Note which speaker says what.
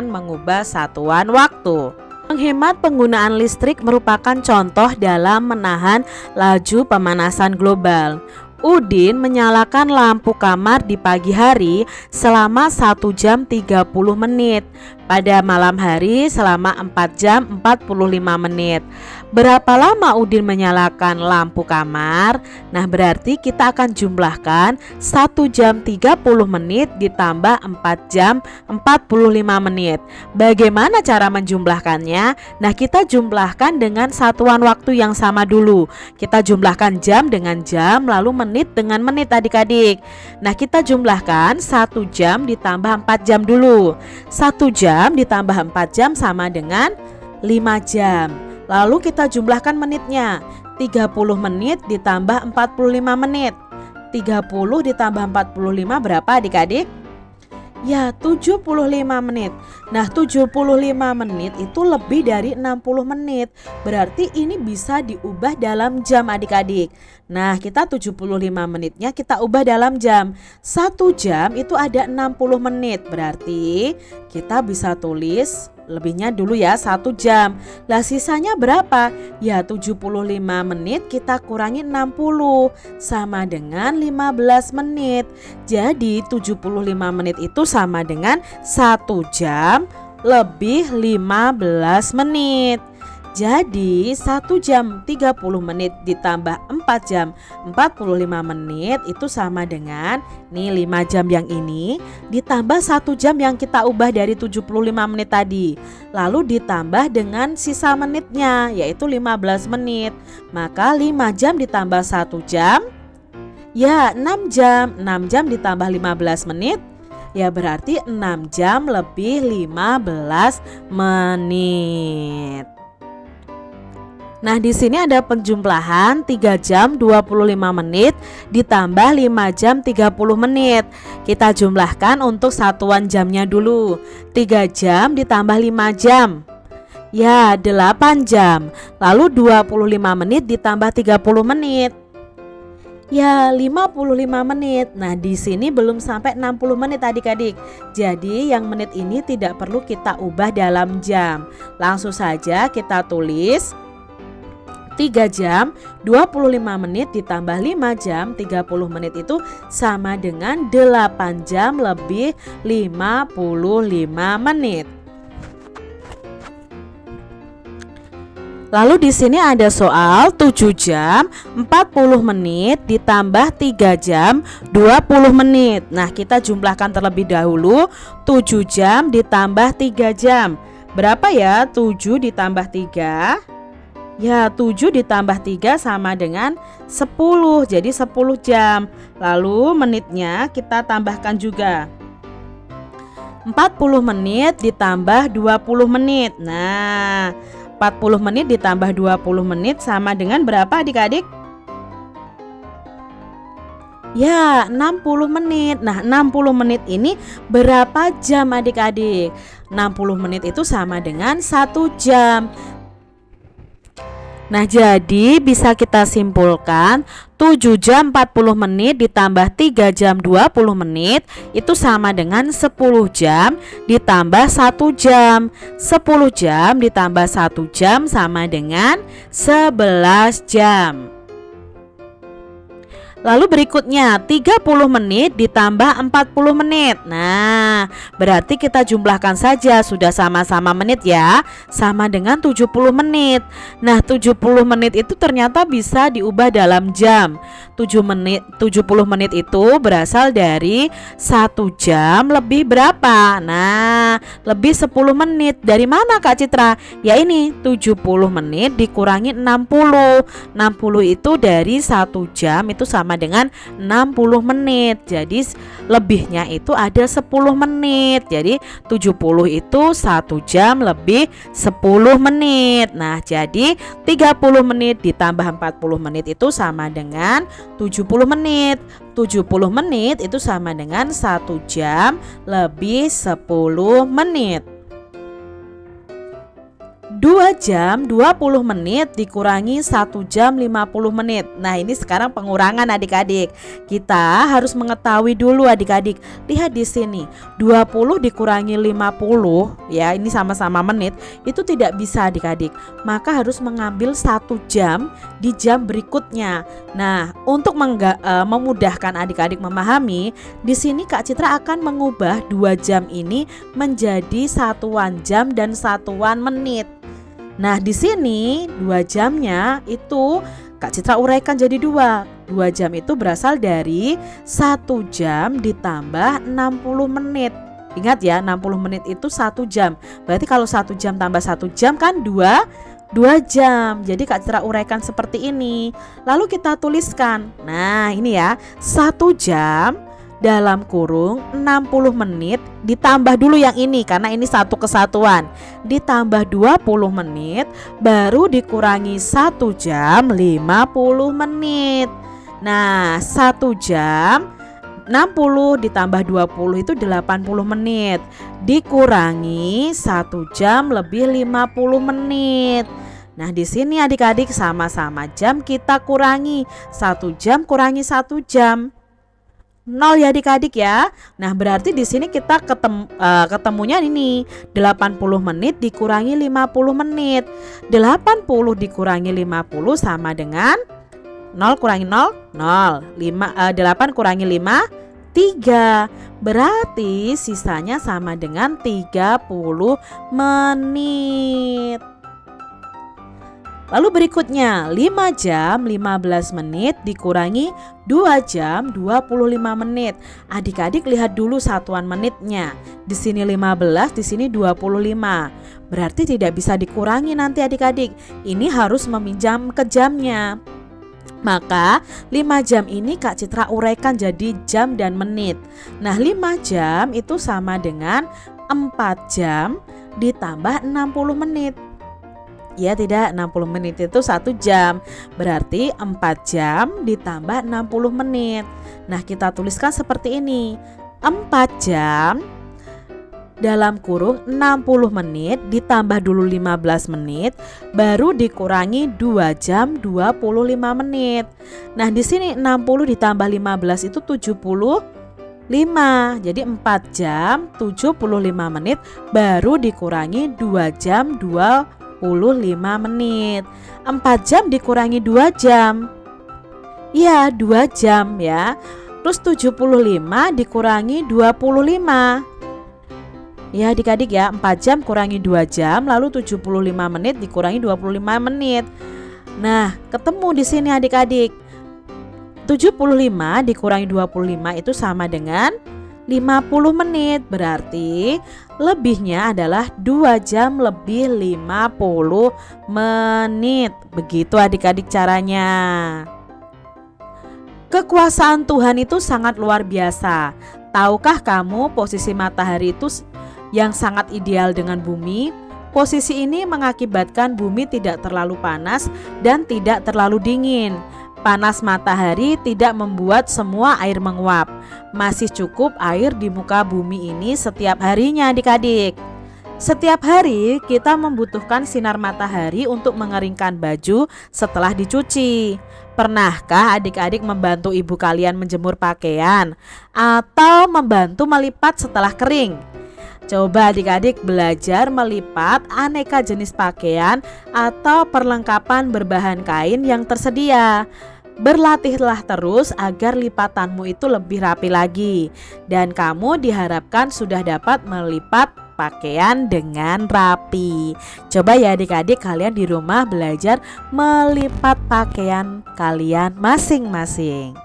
Speaker 1: mengubah satuan waktu. Menghemat penggunaan listrik merupakan contoh dalam menahan laju pemanasan global. Udin menyalakan lampu kamar di pagi hari selama 1 jam 30 menit, pada malam hari selama 4 jam 45 menit. Berapa lama Udin menyalakan lampu kamar? Nah, berarti kita akan jumlahkan 1 jam 30 menit ditambah 4 jam 45 menit. Bagaimana cara menjumlahkannya? Nah, kita jumlahkan dengan satuan waktu yang sama dulu. Kita jumlahkan jam dengan jam, lalu menit dengan menit adik-adik. Nah, kita jumlahkan 1 jam ditambah 4 jam dulu. 1 jam ditambah 4 jam sama dengan 5 jam. Lalu kita jumlahkan menitnya. 30 menit ditambah 45 menit. 30 ditambah 45 berapa adik-adik? Ya, 75 menit. Nah, 75 menit itu lebih dari 60 menit. Berarti ini bisa diubah dalam jam adik-adik. Nah, kita 75 menitnya kita ubah dalam jam. 1 jam itu ada 60 menit. Berarti kita bisa tulis lebihnya dulu ya, 1 jam. Lah sisanya berapa? Ya, 75 menit kita kurangi 60 sama dengan 15 menit. Jadi 75 menit itu sama dengan 1 jam lebih 15 menit. Jadi 1 jam 30 menit ditambah 4 jam 45 menit itu sama dengan nih 5 jam yang ini ditambah 1 jam yang kita ubah dari 75 menit tadi. Lalu ditambah dengan sisa menitnya yaitu 15 menit. Maka 5 jam ditambah 1 jam ya 6 jam. 6 jam ditambah 15 menit ya berarti 6 jam lebih 15 menit. Nah, di sini ada penjumlahan 3 jam 25 menit ditambah 5 jam 30 menit. Kita jumlahkan untuk satuan jamnya dulu. 3 jam ditambah 5 jam. Ya, 8 jam. Lalu 25 menit ditambah 30 menit. Ya, 55 menit. Nah, di sini belum sampai 60 menit adik-adik. Jadi, yang menit ini tidak perlu kita ubah dalam jam. Langsung saja kita tulis 3 jam 25 menit ditambah 5 jam 30 menit itu sama dengan 8 jam lebih 55 menit. Lalu di sini ada soal 7 jam 40 menit ditambah 3 jam 20 menit. Nah, kita jumlahkan terlebih dahulu 7 jam ditambah 3 jam. Berapa ya 7 ditambah 3? Ya, 7 ditambah 3 sama dengan 10. Jadi 10 jam. Lalu menitnya kita tambahkan juga. 40 menit ditambah 20 menit. Nah, 40 menit ditambah 20 menit sama dengan berapa adik-adik? Ya, 60 menit. Nah, 60 menit ini berapa jam adik-adik? 60 menit itu sama dengan 1 jam. Nah, jadi bisa kita simpulkan 7 jam 40 menit ditambah 3 jam 20 menit itu sama dengan 10 jam ditambah 1 jam. 10 jam ditambah 1 jam sama dengan 11 jam. Lalu berikutnya 30 menit ditambah 40 menit. Nah, berarti kita jumlahkan saja, sudah sama-sama menit ya, sama dengan 70 menit. Nah, 70 menit itu ternyata bisa diubah dalam jam. 70 menit itu berasal dari 1 jam lebih berapa? Nah, lebih 10 menit. Dari mana Kak Citra? Ya ini 70 menit dikurangi 60. 60 itu dari 1 jam itu sama dengan 60 menit. Jadi lebihnya itu ada 10 menit. Jadi 70 itu 1 jam lebih 10 menit. Nah, jadi 30 menit ditambah 40 menit itu sama dengan 70 menit. 70 menit itu sama dengan 1 jam lebih 10 menit. 2 jam 20 menit dikurangi 1 jam 50 menit. Nah, ini sekarang pengurangan adik-adik. Kita harus mengetahui dulu adik-adik. Lihat di sini, 20 dikurangi 50 ya, ini sama-sama menit, itu tidak bisa adik-adik. Maka harus mengambil 1 jam di jam berikutnya. Nah, untuk memudahkan adik-adik memahami, di sini Kak Citra akan mengubah 2 jam ini menjadi satuan jam dan satuan menit. Nah, di sini 2 jamnya itu Kak Citra uraikan jadi 2. 2 jam itu berasal dari 1 jam ditambah 60 menit. Ingat ya, 60 menit itu 1 jam. Berarti kalau 1 jam tambah 1 jam kan 2 jam. Jadi Kak Citra uraikan seperti ini. Lalu kita tuliskan. Nah, ini ya, 1 jam dalam kurung 60 menit ditambah dulu yang ini karena ini satu kesatuan, ditambah 20 menit baru dikurangi 1 jam 50 menit. Nah, 1 jam 60 ditambah 20 itu 80 menit dikurangi 1 jam lebih 50 menit. Nah, di sini adik-adik sama-sama jam kita kurangi 1 jam kurangi 1 jam 0 ya adik-adik ya. Nah, berarti di sini kita ketemunya ini 80 menit dikurangi 50 menit. 80 dikurangi 50 sama dengan 0 kurangi 0, 0. 8 kurangi 5, 3. Berarti sisanya sama dengan 30 menit. Lalu berikutnya 5 jam 15 menit dikurangi 2 jam 25 menit. Adik-adik lihat dulu satuan menitnya. Di sini 15, di sini 25. Berarti tidak bisa dikurangi nanti adik-adik. Ini harus meminjam ke jamnya. Maka 5 jam ini Kak Citra uraikan jadi jam dan menit. Nah, 5 jam itu sama dengan 4 jam ditambah 60 menit. Ya tidak, 60 menit itu 1 jam. Berarti 4 jam ditambah 60 menit. Nah, kita tuliskan seperti ini. 4 jam dalam kurung 60 menit ditambah dulu 15 menit baru dikurangi 2 jam 25 menit. Nah, di sini 60 ditambah 15 itu 75. Jadi 4 jam 75 menit baru dikurangi 2 jam 25 menit. 4 jam dikurangi 2 jam. Ya, 2 jam ya. Terus 75 dikurangi 25. Ya adik-adik ya, 4 jam kurangi 2 jam, lalu 75 menit dikurangi 25 menit. Nah, ketemu di sini adik-adik. 75 dikurangi 25 itu sama dengan 50 menit. Berarti lebihnya adalah 2 jam lebih 50 menit. Begitu adik-adik caranya. Kekuasaan Tuhan itu sangat luar biasa. Tahukah kamu posisi matahari itu yang sangat ideal dengan bumi? Posisi ini mengakibatkan bumi tidak terlalu panas dan tidak terlalu dingin. Panas matahari tidak membuat semua air menguap. Masih cukup air di muka bumi ini setiap harinya adik-adik. Setiap hari kita membutuhkan sinar matahari untuk mengeringkan baju setelah dicuci. Pernahkah adik-adik membantu ibu kalian menjemur pakaian atau membantu melipat setelah kering? Coba adik-adik belajar melipat aneka jenis pakaian atau perlengkapan berbahan kain yang tersedia. Berlatihlah terus agar lipatanmu itu lebih rapi lagi. Dan kamu diharapkan sudah dapat melipat pakaian dengan rapi. Coba ya adik-adik kalian di rumah belajar melipat pakaian kalian masing-masing.